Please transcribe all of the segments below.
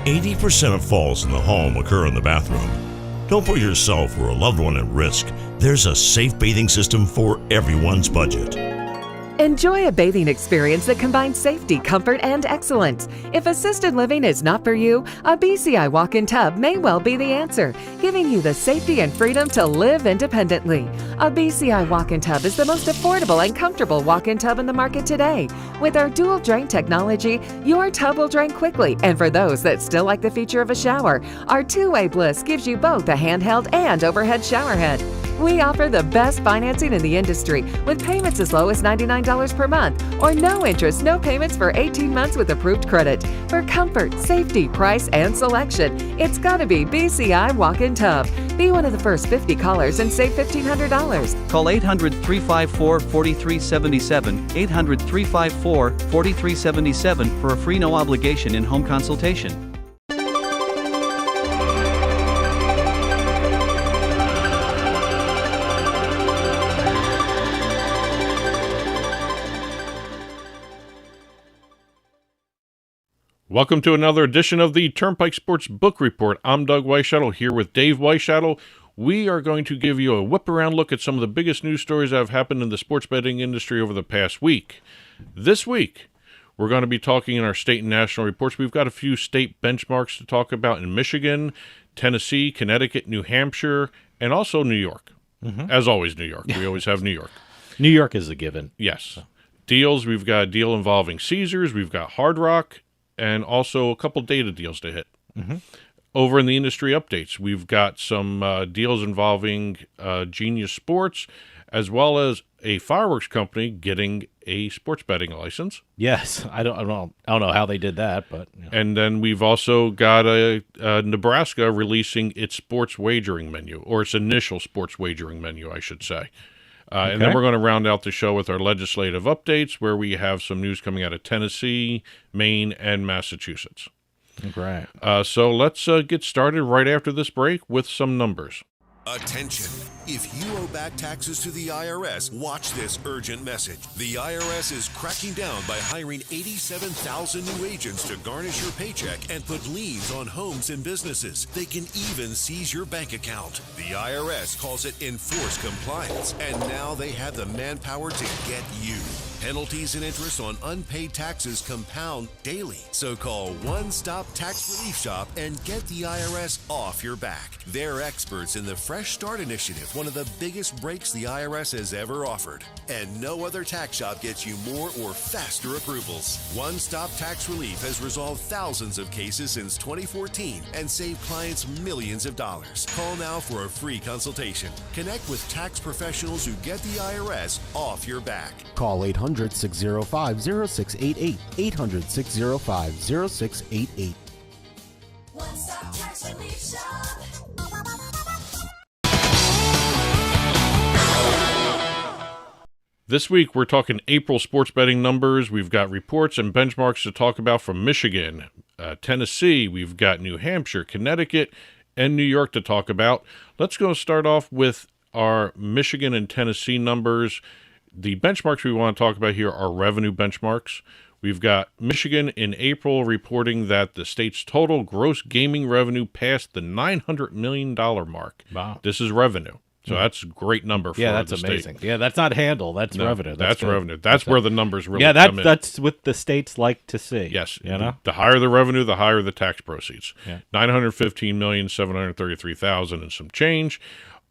80% of falls in the home occur in the bathroom. Don't put yourself or a loved one at risk. There's a safe bathing system for everyone's budget. Enjoy a bathing experience that combines safety, comfort, and excellence. If assisted living is not for you, a BCI walk-in tub may well be the answer, giving you the safety and freedom to live independently. A BCI walk-in tub is the most affordable and comfortable walk-in tub in the market today. With our dual drain technology, your tub will drain quickly, and for those that still like the feature of a shower, our two-way bliss gives you both a handheld and overhead shower head. We offer the best financing in the industry with payments as low as $99 per month or no interest, no payments for 18 months with approved credit. For comfort, safety, price, and selection, it's got to be BCI Walk-In Tub. Be one of the first 50 callers and save $1,500. Call 800-354-4377, 800-354-4377 for a free no obligation in-home consultation. Welcome to another edition of the Turnpike Sports Book Report. I'm Doug Weischadle here with Dave Weischadle. We are going to give you a whip-around look at some of the biggest news stories that have happened in the sports betting industry over the past week. This week, we're going to be talking in our state and national reports. We've got a few state benchmarks to talk about in Michigan, Tennessee, Connecticut, New Hampshire, and also New York. As always, New York. We always have New York. New York is a given. Yes. Deals, we've got a deal involving Caesars, we've got Hard Rock, and also a couple data deals to hit. Over in the industry updates, we've got some deals involving Genius Sports, as well as a fireworks company getting a sports betting license. Yes, I don't know how they did that, but you know. And then we've also got a Nebraska releasing its sports wagering menu, or its initial sports wagering menu, I should say. And then we're going to round out the show with our legislative updates, where we have some news coming out of Tennessee, Maine, and Massachusetts. Right. So let's get started right after this break with some numbers. Attention. If you owe back taxes to the IRS, watch this urgent message. The IRS is cracking down by hiring 87,000 new agents to garnish your paycheck and put liens on homes and businesses. They can even seize your bank account. The IRS calls it enforced compliance, and now they have the manpower to get you. Penalties and interest on unpaid taxes compound daily. So call One Stop Tax Relief Shop and get the IRS off your back. They're experts in the Fresh Start Initiative, one of the biggest breaks the IRS has ever offered. And no other tax shop gets you more or faster approvals. One Stop Tax Relief has resolved thousands of cases since 2014 and saved clients millions of dollars. Call now for a free consultation. Connect with tax professionals who get the IRS off your back. Call 800-605-0688, 800-605-0688. One Stop Tax Relief Shop. This week, we're talking April sports betting numbers. We've got reports and benchmarks to talk about from Michigan, Tennessee. We've got New Hampshire, Connecticut, and New York to talk about. Let's go start off with our Michigan and Tennessee numbers. The benchmarks we want to talk about here are revenue benchmarks. We've got Michigan in April reporting that the state's total gross gaming revenue passed the $900 million mark. Wow. This is revenue. So that's a great number for that's the amazing. state. Yeah, that's not handle. That's revenue. That's good. revenue. That's where the numbers really come in. That's what the states like to see. Yes. You know? The higher the revenue, the higher the tax proceeds. Yeah. $915,733,000 and some change.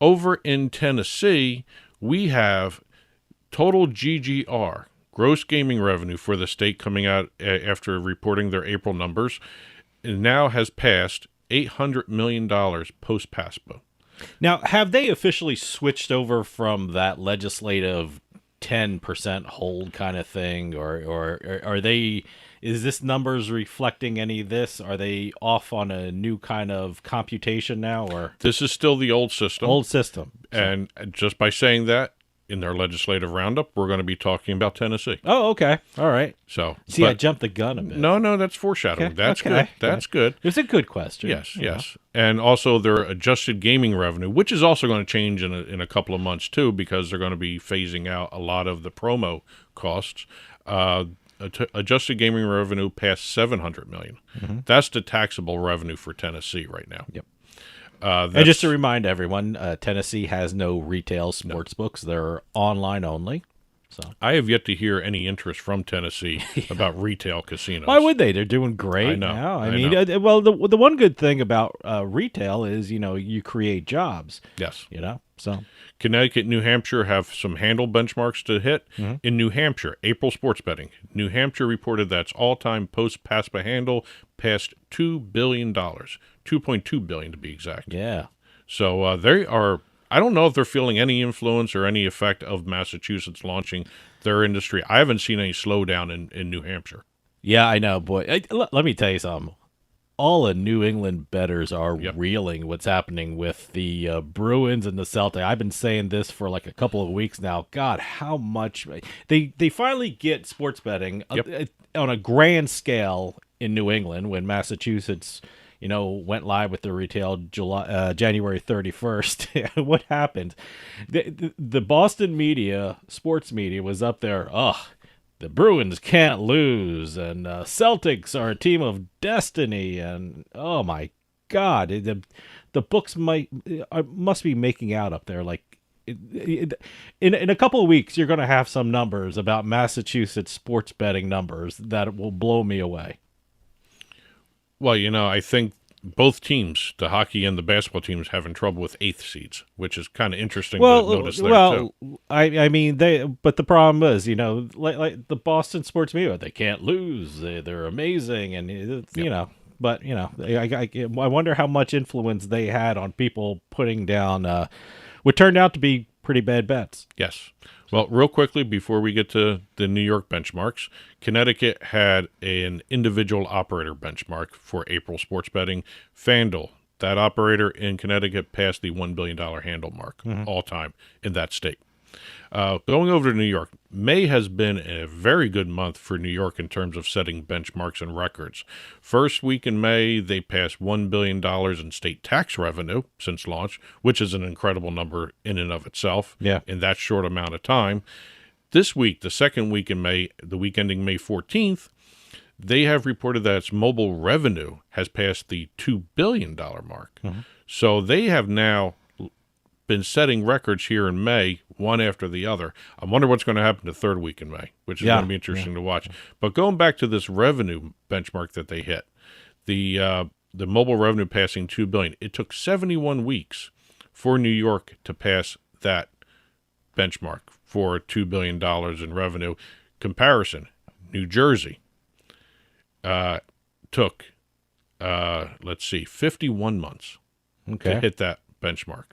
Over in Tennessee, we have total GGR, gross gaming revenue for the state coming out after reporting their April numbers. It now has passed $800 million post-PASPA. Now, have they officially switched over from that legislative 10% hold kind of thing, or are they? Is this numbers reflecting any of this? Are they off on a new kind of computation now, or this is still the old system? Old system. And just by saying that, in their legislative roundup, we're going to be talking about Tennessee. Oh, okay. All right. So, see, I jumped the gun a bit. No, that's foreshadowing. Okay. That's good. That's good. It's a good question. Yes. And also their adjusted gaming revenue, which is also going to change in a couple of months too, because they're going to be phasing out a lot of the promo costs. adjusted gaming revenue passed $700 million. That's the taxable revenue for Tennessee right now. Yep. And just to remind everyone, Tennessee has no retail sports books. They're online only. So I have yet to hear any interest from Tennessee about retail casinos. why would they? They're doing great I know, now. I mean, know. well, the one good thing about retail is, you create jobs. Yes. So Connecticut, New Hampshire have some handle benchmarks to hit. In New Hampshire, April sports betting. New Hampshire reported that its all-time post-PASPA handle passed $2 billion, $2.2 billion to be exact. yeah. So they are. I don't know if they're feeling any influence or any effect of Massachusetts launching their industry. I haven't seen any slowdown in New Hampshire. Yeah, I know, boy. Let me tell you something. All the New England bettors are reeling what's happening with the Bruins and the Celtics. I've been saying this for like a couple of weeks now. God, how much they finally get sports betting on a grand scale in New England when Massachusetts, went live with the retail January 31st. What happened? The Boston media, sports media, was up there. The Bruins can't lose, and Celtics are a team of destiny, and oh my God, the books must be making out up there. Like in a couple of weeks, you're going to have some numbers about Massachusetts sports betting numbers that will blow me away. Well, I think both teams, the hockey and the basketball teams, having trouble with eighth seeds, which is kind of interesting to notice there too. I mean, but the problem is, like the Boston sports media, they can't lose. They're amazing, and but I wonder how much influence they had on people putting down what turned out to be pretty bad bets. Yes. Well, real quickly, before we get to the New York benchmarks, Connecticut had an individual operator benchmark for April sports betting. FanDuel, that operator in Connecticut, passed the $1 billion handle mark all time in that state. Going over to New York, May has been a very good month for New York in terms of setting benchmarks and records. First week in May, they passed $1 billion in state tax revenue since launch, which is an incredible number in and of itself in that short amount of time. This week, the second week in May, the week ending May 14th, they have reported that its mobile revenue has passed the $2 billion mark. So they have now been setting records here in May, one after the other. I wonder what's going to happen the third week in May, which is going to be interesting to watch. But going back to this revenue benchmark that they hit, the mobile revenue passing $2 billion, it took 71 weeks for New York to pass that benchmark for $2 billion in revenue. Comparison, New Jersey took, 51 months to hit that benchmark.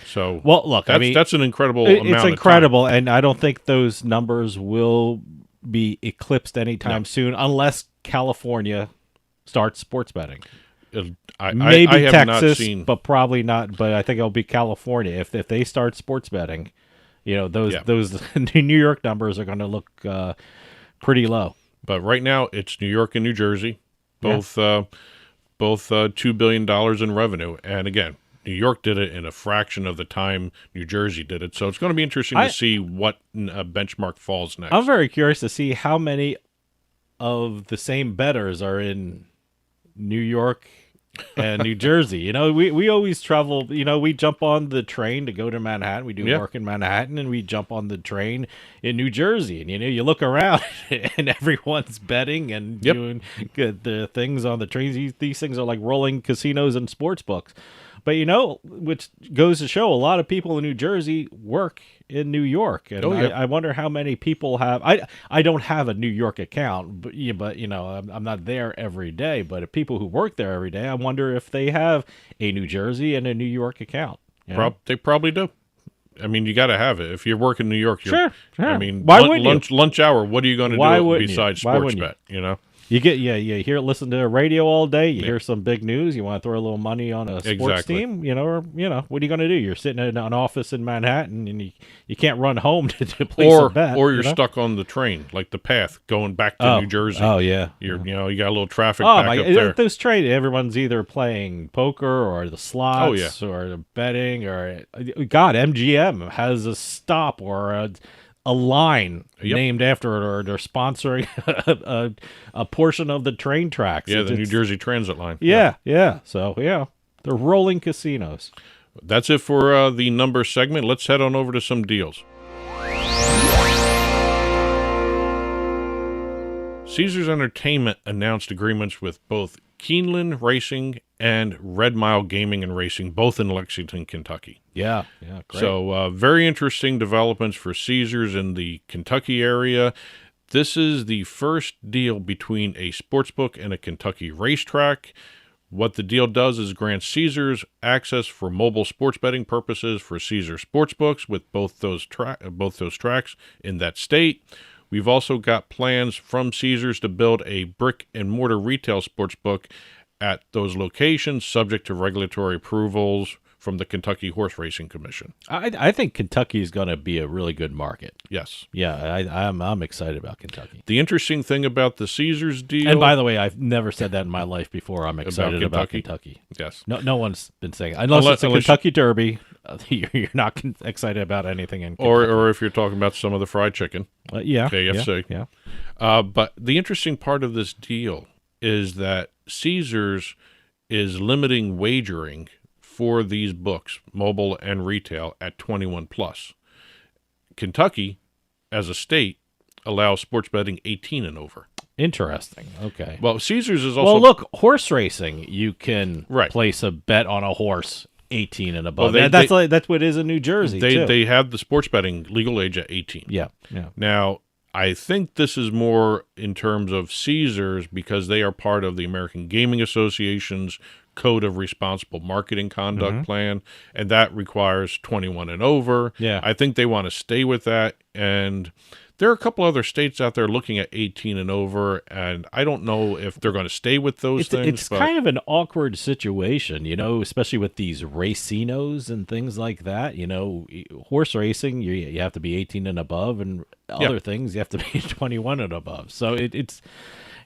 So, well, look, that's an incredible amount. It's incredible, and I don't think those numbers will be eclipsed anytime soon unless California starts sports betting. Maybe I have Texas, not seen, but probably not. But I think it'll be California if they start sports betting. Those New York numbers are going to look pretty low. But right now, it's New York and New Jersey, both $2 billion in revenue, and again, New York did it in a fraction of the time New Jersey did it. So it's going to be interesting to see what benchmark falls next. I'm very curious to see how many of the same bettors are in New York and New Jersey. We always travel, we jump on the train to go to Manhattan. We do work in Manhattan, and we jump on the train in New Jersey. And, you look around and everyone's betting and doing the things on the trains. These things are like rolling casinos and sports books. But, which goes to show a lot of people in New Jersey work in New York. And I wonder how many people have. I don't have a New York account, but I'm not there every day. But if people who work there every day, I wonder if they have a New Jersey and a New York account. They probably do. I mean, you got to have it. If you work in New York, sure. I mean, why wouldn't you? Lunch hour, what are you going to do besides sports bet, You hear listen to the radio all day. You hear some big news. You want to throw a little money on a sports team, what are you going to do? You're sitting in an office in Manhattan, and you can't run home to place a bet. Or you're stuck on the train, like the path going back to New Jersey. Oh yeah, you got a little traffic back up there. Those trains, everyone's either playing poker or the slots or the betting or God, MGM has a stop or a line Yep. named after it, or they're sponsoring a portion of the train tracks. Yeah, the New It's- Jersey Transit line. Yeah, yeah. So, yeah, they're rolling casinos. That's it for the number segment. Let's head on over to some deals. Caesars Entertainment announced agreements with both Keeneland Racing and Red Mile Gaming and Racing, both in Lexington, Kentucky. Yeah, great. So very interesting developments for Caesars in the Kentucky area. This is the first deal between a sportsbook and a Kentucky racetrack. What the deal does is grant Caesars access for mobile sports betting purposes for Caesars sportsbooks with both those tracks in that state. We've also got plans from Caesars to build a brick and mortar retail sportsbook at those locations, subject to regulatory approvals from the Kentucky Horse Racing Commission. I think Kentucky is going to be a really good market. Yes. Yeah, I'm excited about Kentucky. The interesting thing about the Caesars deal... And by the way, I've never said that in my life before. I'm excited about Kentucky? Kentucky. Yes. No one's been saying it. Unless it's a Kentucky Derby, you're not excited about anything in Kentucky. Or if you're talking about some of the fried chicken. Yeah. KFC. Yeah. But the interesting part of this deal is that Caesars is limiting wagering for these books, mobile and retail, at 21 plus. Kentucky, as a state, allows sports betting 18 and over. Interesting. Okay. Well, Caesars is also... Well, look, horse racing, you can Right. place a bet on a horse 18 and above. Well, that's what it is in New Jersey, too. They have the sports betting legal age at 18. Yeah. Now, I think this is more in terms of Caesars because they are part of the American Gaming Association's Code of Responsible Marketing Conduct plan, and that requires 21 and over. Yeah. I think they want to stay with that, and there are a couple other states out there looking at 18 and over, and I don't know if they're going to stay with those things. It's kind of an awkward situation, especially with these racinos and things like that. Horse racing, you have to be 18 and above, and other things you have to be 21 and above. So it's,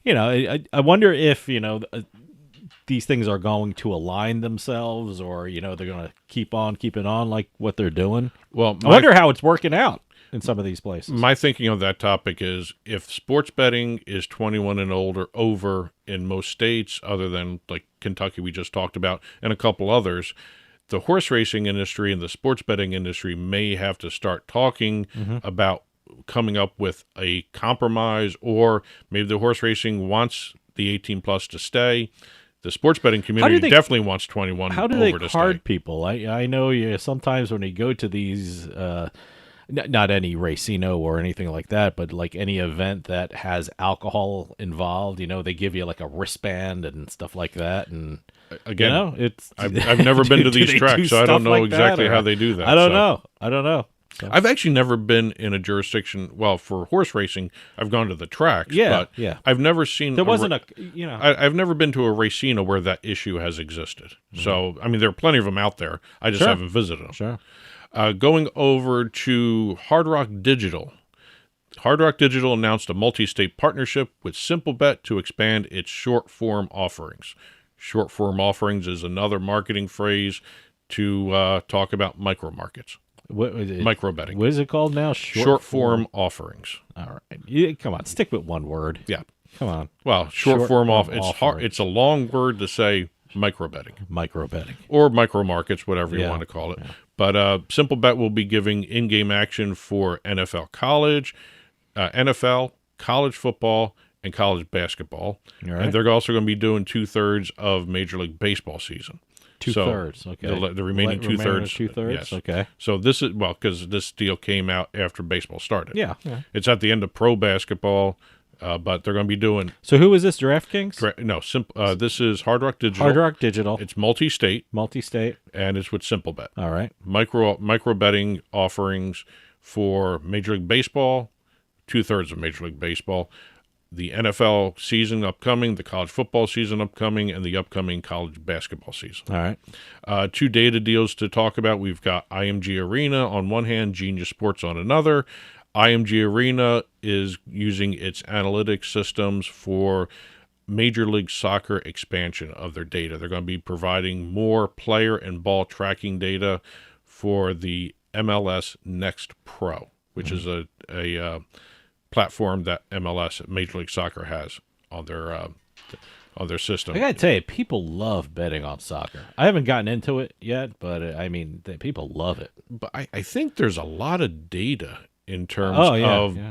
I wonder if, these things are going to align themselves, or they're going to keep on keeping on like what they're doing. Well, I wonder how it's working out in some of these places. My thinking on that topic is if sports betting is 21 and older over in most states, other than like Kentucky we just talked about, and a couple others, the horse racing industry and the sports betting industry may have to start talking about coming up with a compromise, or maybe the horse racing wants the 18 plus to stay. The sports betting community definitely wants 21 over to stay. How do they card people? I know sometimes when you go to these, not any racino or anything like that, but like any event that has alcohol involved, they give you like a wristband and stuff like that. And again, it's I've never been to these tracks, so I don't know exactly how they do that. I don't know. So. I've actually never been in a jurisdiction. Well, for horse racing, I've gone to the tracks. But I've never seen. There wasn't I've never been to a racino where that issue has existed. So, I mean, there are plenty of them out there. I just haven't visited them. Sure. Going over to Hard Rock Digital. Hard Rock Digital announced a multi-state partnership with SimpleBet to expand its short-form offerings. Short-form offerings is another marketing phrase to talk about micro markets. What is it? Micro betting. What is it called now? Short form offerings. All right. Come on, stick with one word. Yeah. Come on. Well, short form off. It's hard. It's a long word to say. Micro betting. Micro betting. Or micro markets, whatever you want to call it. Yeah. But SimpleBet will be giving in-game action for NFL college, NFL, college football, and college basketball. All right. And they're also going to be doing 2/3 of Major League Baseball season. 2/3, okay. The remaining 2/3. 2/3, yes. okay. So this is, because this deal came out after baseball started. Yeah. It's at the end of pro basketball, but they're going to be doing... So who is this, DraftKings? This is Hard Rock Digital. Hard Rock Digital. It's multi-state. Multi-state. And it's with SimpleBet. All right. Micro betting offerings for Major League Baseball, 2/3 of Major League Baseball, the NFL season upcoming, the college football season upcoming, and the upcoming college basketball season. All right. 2 data deals to talk about. We've got IMG Arena on one hand, Genius Sports on another. IMG Arena is using its analytics systems for Major League Soccer expansion of their data. They're going to be providing more player and ball tracking data for the MLS Next Pro, which is a platform that MLS, Major League Soccer, has on their system. I gotta tell you, people love betting on soccer. I haven't gotten into it yet, but people love it. But I think there's a lot of data in terms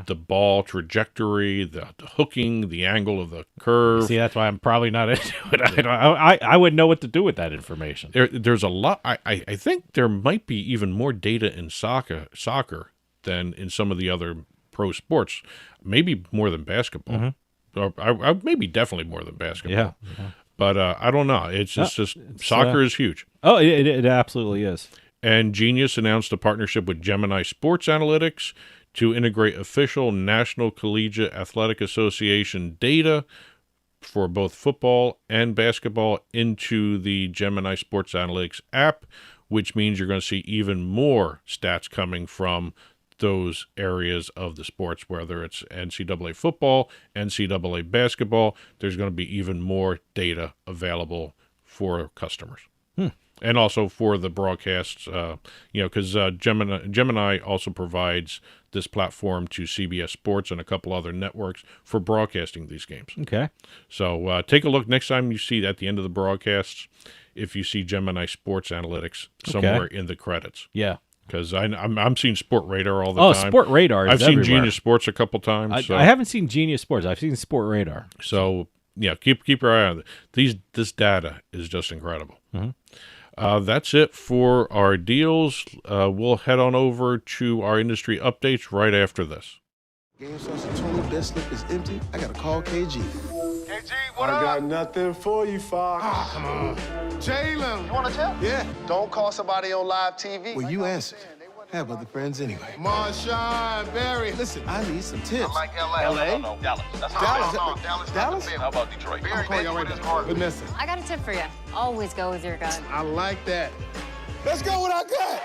the ball trajectory, the hooking, the angle of the curve. See, that's why I'm probably not into it. I wouldn't know what to do with that information. There's a lot. I think there might be even more data in soccer than in some of the other pro sports. Maybe more than basketball. Or maybe definitely more than basketball. Yeah. But I don't know. It's soccer is huge. Oh, it absolutely is. And Genius announced a partnership with Gemini Sports Analytics to integrate official National Collegiate Athletic Association data for both football and basketball into the Gemini Sports Analytics app, which means you're going to see even more stats coming from those areas of the sports, whether it's NCAA football, NCAA basketball. There's going to be even more data available for customers. And also for the broadcasts, because Gemini also provides this platform to CBS Sports and a couple other networks for broadcasting these games. Okay. So take a look next time you see at the end of the broadcasts, if you see Gemini Sports Analytics somewhere in the credits. Yeah. Because I'm seeing Sport Radar all the time. Oh, Sport Radar is I've seen everywhere. Genius Sports a couple times. I haven't seen Genius Sports. I've seen Sport Radar. So, yeah, keep your eye on it. This data is just incredible. That's it for our deals. We'll head on over to our industry updates right after this. Game sauce and Tony best slip is empty. I gotta call KG. KG, what up? I got nothing for you, Fox. Ah, come on. Jalen. You want to tell? Yeah. Don't call somebody on live TV. Well, you answered. I have other friends anyway. Marshawn, Barry. Listen, I need some tips. I like LA. LA? No, Dallas. That's Dallas? Dallas. Dallas? How about Detroit? I'm calling y'all right now. Vanessa. I got a tip for you. Always go with your gut. I like that. Let's go with our gut.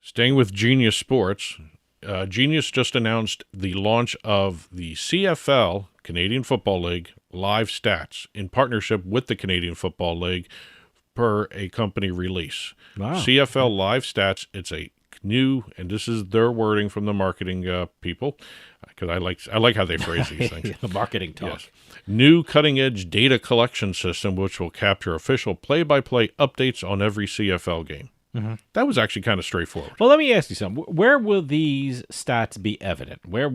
Staying with Genius Sports, Genius just announced the launch of the CFL, Canadian Football League, live stats in partnership with the Canadian Football League per a company release. Wow. CFL live stats, it's a new, and this is their wording from the marketing people, because I like how they phrase these things. The marketing talk. Yes. New cutting-edge data collection system which will capture official play-by-play updates on every CFL game. That was actually kind of straightforward. Well, let me ask you something. Where will these stats be evident? Will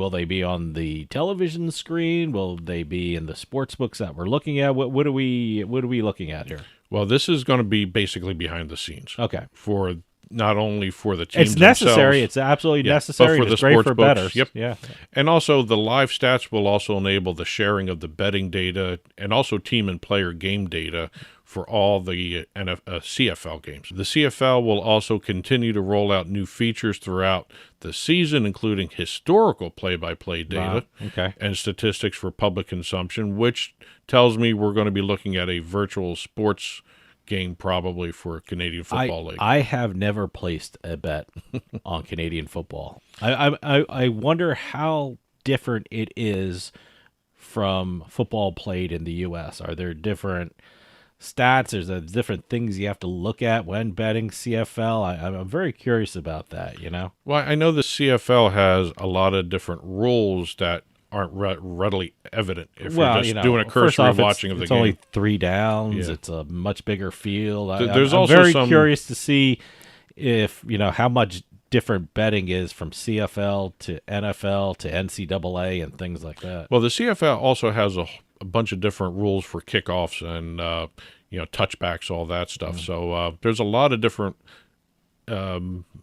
they be on the television screen? Will they be in the sports books that we're looking at? What are we looking at here? Well, this is going to be basically behind the scenes. Okay. For not only for the teams It's necessary. themselves, It's absolutely but necessary. for It's the great sports for books. bettors. Yep. Yeah. And also the live stats will also enable the sharing of the betting data and also team and player game data for all the CFL games. The CFL will also continue to roll out new features throughout the season, including historical play-by-play data and statistics for public consumption, which tells me we're going to be looking at a virtual sports game probably for Canadian Football League. I have never placed a bet on Canadian football. I wonder how different it is from football played in the U.S. Are there different stats? There's different things you have to look at when betting CFL. I'm very curious about that, you know? Well, I know the CFL has a lot of different rules that aren't readily evident if you're just doing a cursory watching of the it's game. It's only 3 downs. Yeah. It's a much bigger field. There's I'm also very some curious to see if, how much different betting is from CFL to NFL to NCAA and things like that. Well, the CFL also has a bunch of different rules for kickoffs and touchbacks, all that stuff. So there's a lot of different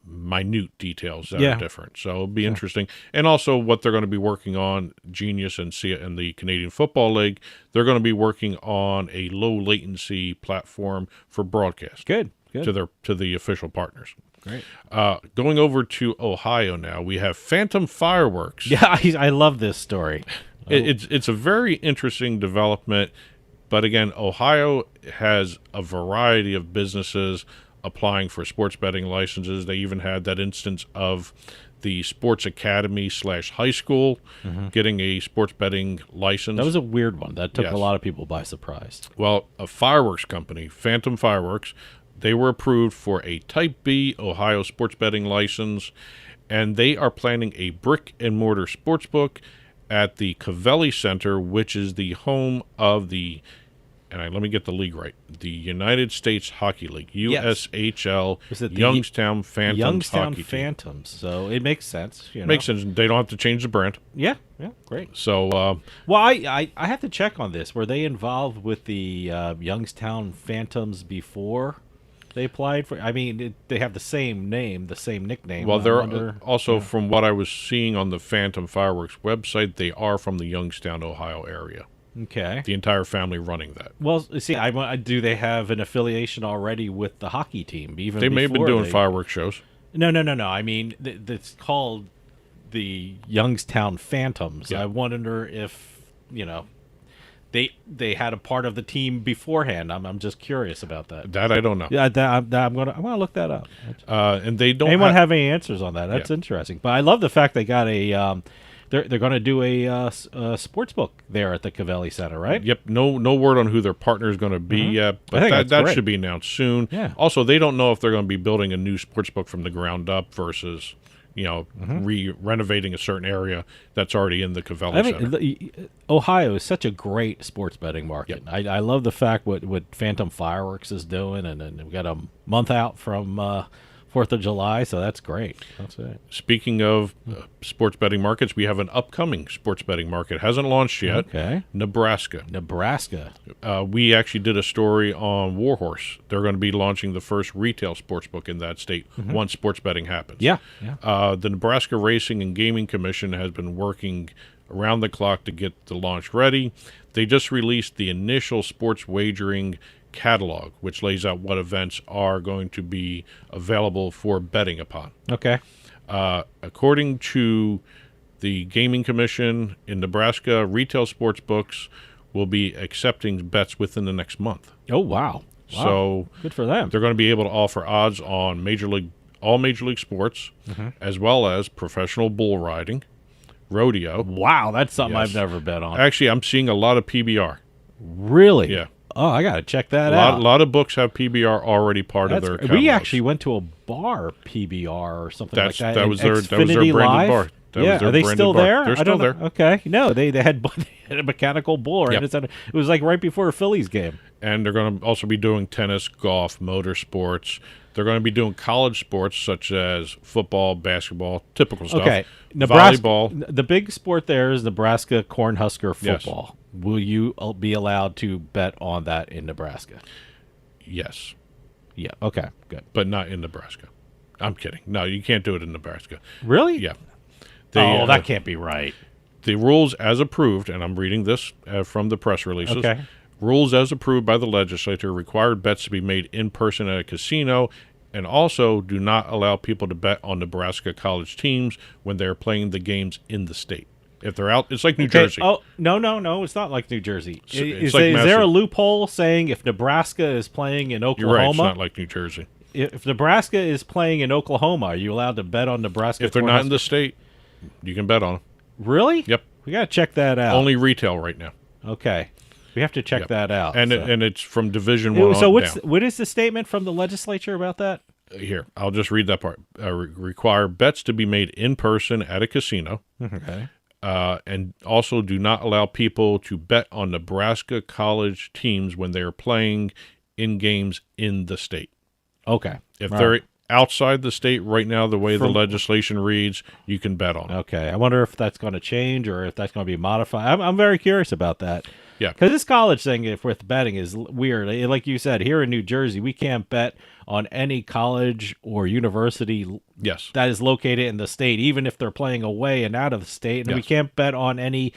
minute details that are different. So it'll be interesting. And also what they're going to be working on, Genius and the Canadian Football League, they're going to be working on a low latency platform for broadcast. Good. To the official partners. Great. Going over to Ohio now, we have Phantom Fireworks. Yeah, I love this story. It's a very interesting development, but again, Ohio has a variety of businesses applying for sports betting licenses. They even had that instance of the sports academy / high school getting a sports betting license. That was a weird one. That took a lot of people by surprise. Well, a fireworks company, Phantom Fireworks, they were approved for a Type B Ohio sports betting license, and they are planning a brick-and-mortar sportsbook at the Covelli Center, which is the home of let me get the league right, the United States Hockey League, USHL, Youngstown Phantoms Youngstown Hockey Phantoms. So it makes sense. Makes sense. They don't have to change the brand. Yeah, great. So, well, I have to check on this. Were they involved with the Youngstown Phantoms before they applied for? I mean, they have the same name, the same nickname. Well, they're also, from what I was seeing on the Phantom Fireworks website, they are from the Youngstown, Ohio area. Okay. The entire family running that. Well, see, do they have an affiliation already with the hockey team? Even they may have been doing fireworks shows. No. I mean, it's called the Youngstown Phantoms. Yeah. I wonder if they had a part of the team beforehand. I'm just curious about that. That I don't know. Yeah, I'm gonna look that up. And they don't. Anyone have any answers on that? That's interesting. But I love the fact they got a. They're going to do a sports book there at the Covelli Center, right? Yep. No word on who their partner is going to be yet, but that should be announced soon. Yeah. Also, they don't know if they're going to be building a new sports book from the ground up versus renovating a certain area that's already in the Covelli Center. Ohio is such a great sports betting market. Yep. I love the fact what Phantom Fireworks is doing, and we've got a month out from 4th of July, so that's great. That's it. Speaking of sports betting markets, we have an upcoming sports betting market. Hasn't launched yet. Okay. Nebraska. We actually did a story on Warhorse. They're going to be launching the first retail sports book in that state once sports betting happens. Yeah. The Nebraska Racing and Gaming Commission has been working around the clock to get the launch ready. They just released the initial sports wagering catalog, which lays out what events are going to be available for betting upon. Okay. According to the Gaming Commission in Nebraska, retail sports books will be accepting bets within the next month. Oh, wow. So good for them. They're going to be able to offer odds on all major league sports, as well as professional bull riding, rodeo. Wow, that's something I've never bet on. Actually, I'm seeing a lot of PBR. Really? Yeah. Oh, I got to check that out. A lot of books have PBR already part of their catalogs. We actually went to a bar PBR or something like that. That was their branded bar. Are they still there? They're still there. Okay. No, they had a mechanical bull. Right? It was like right before a Phillies game. And they're going to also be doing tennis, golf, motorsports. They're going to be doing college sports such as football, basketball, typical stuff. Okay. Nebraska, volleyball. The big sport there is Nebraska Cornhusker football. Yes. Will you be allowed to bet on that in Nebraska? Yes. Yeah. Okay. Good. But not in Nebraska. I'm kidding. No, you can't do it in Nebraska. Really? Yeah. That can't be right. The rules as approved, and I'm reading this from the press releases. Okay. Rules as approved by the legislature required bets to be made in person at a casino, and also do not allow people to bet on Nebraska college teams when they're playing the games in the state. If they're out, it's like New Jersey. Oh, no, it's not like New Jersey. Is like there a loophole saying if Nebraska is playing in Oklahoma? You're right, it's not like New Jersey. If Nebraska is playing in Oklahoma, are you allowed to bet on Nebraska? If they're not in the state, you can bet on them. Really? Yep. We got to check that out. Only retail right now. Okay. We have to check that out. And it's from Division 1 So down. what is the statement from the legislature about that? Here, I'll just read that part. Require bets to be made in person at a casino. Okay. And also do not allow people to bet on Nebraska college teams when they are playing in games in the state. Okay. If they're outside the state right now, the way the legislation reads, you can bet on it. Okay. I wonder if that's going to change or if that's going to be modified. I'm very curious about that. Yeah. Because this college thing, if with betting, is weird. Like you said, here in New Jersey, we can't bet on any college or university Yes. that is located in the state, even if they're playing away and out of the state. And we can't bet on any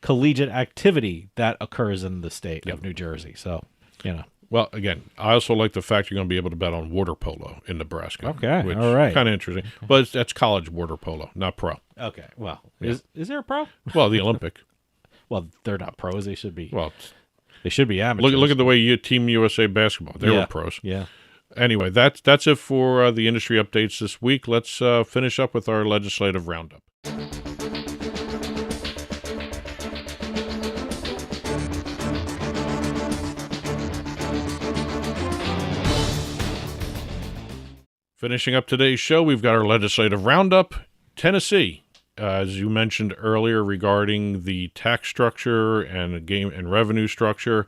collegiate activity that occurs in the state of New Jersey. So, Well, again, I also like the fact you're going to be able to bet on water polo in Nebraska. Okay, which all right. Kind of interesting. But that's college water polo, not pro. Okay, well, is there a pro? Well, the Olympic. Well, they're not pros. They should be. Well, they should be amateurs. look at the way Team USA basketball. They were pros. Yeah. Anyway, that's it for the industry updates this week. Let's finish up with our legislative roundup. Finishing up today's show, we've got our legislative roundup. Tennessee, as you mentioned earlier regarding the tax structure and game and revenue structure,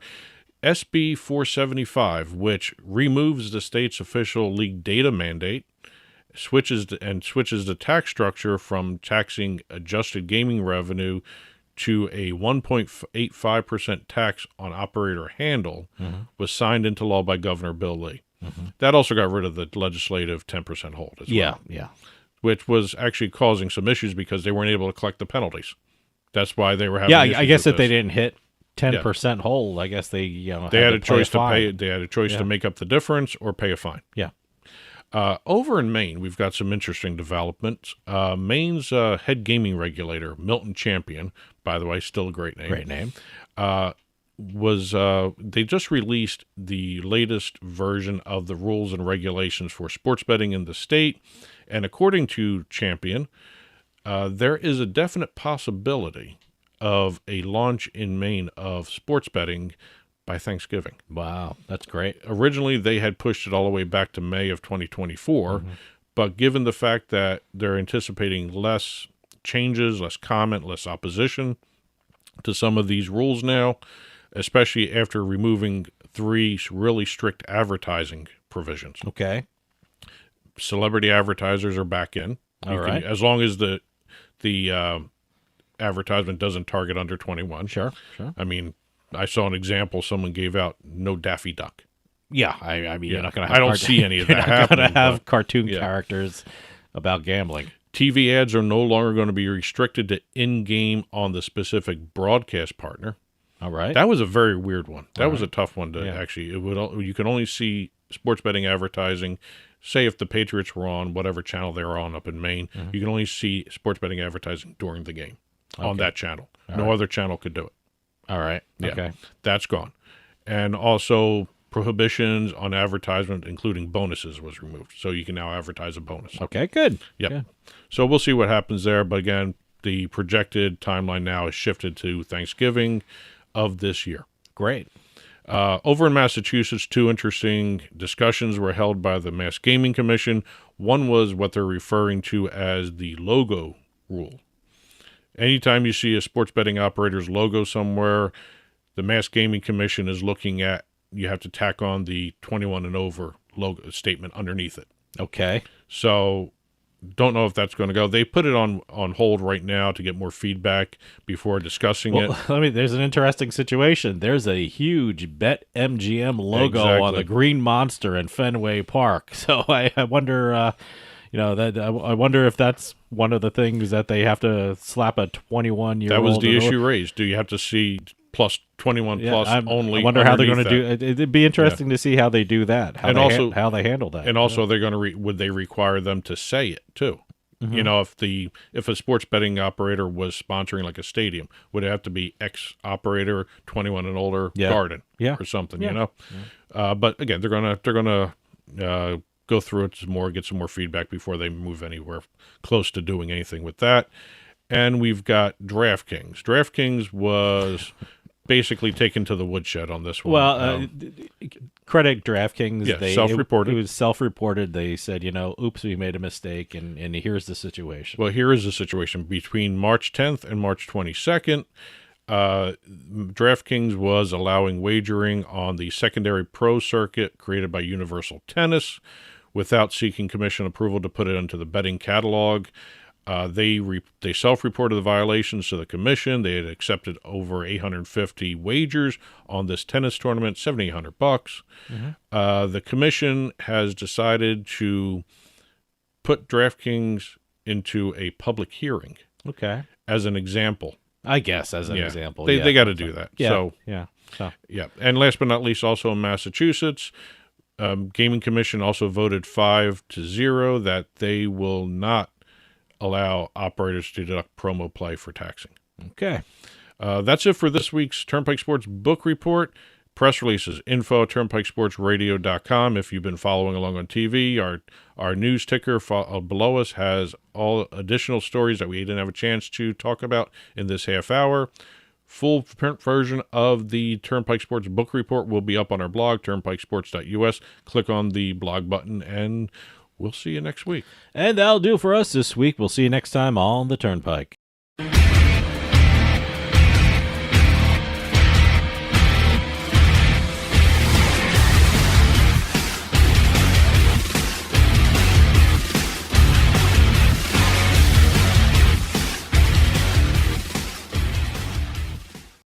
SB 475, which removes the state's official league data mandate, switches the tax structure from taxing adjusted gaming revenue to a 1.85% tax on operator handle, was signed into law by Governor Bill Lee. That also got rid of the legislative 10% hold as well. Yeah. Which was actually causing some issues because they weren't able to collect the penalties. That's why they were having issues I guess with if they this. didn't hit 10% hold, I guess they They had a choice to pay. They had a choice Yeah. to make up the difference or pay a fine. Yeah. Over in Maine, we've got some interesting developments. Maine's head gaming regulator, Milton Champion, by the way, still a great name. Great name. They just released the latest version of the rules and regulations for sports betting in the state, and according to Champion, there is a definite possibility of a launch in Maine of sports betting by Thanksgiving. Wow, that's great. Originally, they had pushed it all the way back to May of 2024, but given the fact that they're anticipating less changes, less comment, less opposition to some of these rules now, especially after removing 3 really strict advertising provisions. Okay. Celebrity advertisers are back in. All right. As long as the advertisement doesn't target under 21. Sure. I mean, I saw an example someone gave out, no Daffy Duck. Yeah, I mean, you're not going to. I don't see any of that You're not happening. going to have but cartoon characters about gambling. TV ads are no longer going to be restricted to in-game on the specific broadcast partner. All right. That was a very weird one. That was a tough one to actually. You can only see sports betting advertising. Say if the Patriots were on whatever channel they were on up in Maine, you can only see sports betting advertising during the game on that channel. No other channel could do it. All right. Yeah, Okay. that's gone. And also prohibitions on advertisement, including bonuses, was removed. So you can now advertise a bonus. Okay, good. Yep. Good. So we'll see what happens there. But again, the projected timeline now is shifted to Thanksgiving of this year. Great. Over in Massachusetts, 2 interesting discussions were held by the Mass Gaming Commission. One was what they're referring to as the logo rule. Anytime you see a sports betting operator's logo somewhere, the Mass Gaming Commission is looking at, you have to tack on the 21 and over logo statement underneath it. Okay. So don't know if that's going to go. They put it on hold right now to get more feedback before discussing it. There's an interesting situation. There's a huge BetMGM logo on the green monster in Fenway Park. So I wonder, I wonder if that's one of the things that they have to slap a 21-year-old. That was the issue raised. Do you have to see plus 21 plus only? I wonder how they're going to do it. It'd be interesting to see how they do that. How they handle that. And also, they're going to would they require them to say it too? You know, if a sports betting operator was sponsoring like a stadium, would it have to be X operator 21 and older garden or something? You know, but again, they're gonna go through it some more, get some more feedback before they move anywhere close to doing anything with that. And we've got DraftKings. DraftKings was basically taken to the woodshed on this one. Well, credit DraftKings. Yeah, self-reported. It was self-reported. They said, oops, we made a mistake, and here's the situation. Well, here is the situation. Between March 10th and March 22nd, DraftKings was allowing wagering on the secondary pro circuit created by Universal Tennis, without seeking commission approval to put it into the betting catalog. They self-reported the violations to the commission. They had accepted over 850 wagers on this tennis tournament, $7,800. The commission has decided to put DraftKings into a public hearing. Okay. As an example. I guess as an example. They got to do that. Yeah. So. And last but not least, also in Massachusetts, Gaming Commission also voted 5-0 that they will not allow operators to deduct promo play for taxing. Okay. That's it for this week's Turnpike Sports Book Report. Press releases, info@turnpikesportsradio.com. If you've been following along on TV, our news ticker below us has all additional stories that we didn't have a chance to talk about in this half hour. Full print version of the Turnpike Sports Book Report will be up on our blog, turnpikesports.us. Click on the blog button, and we'll see you next week. And that'll do for us this week. We'll see you next time on the Turnpike.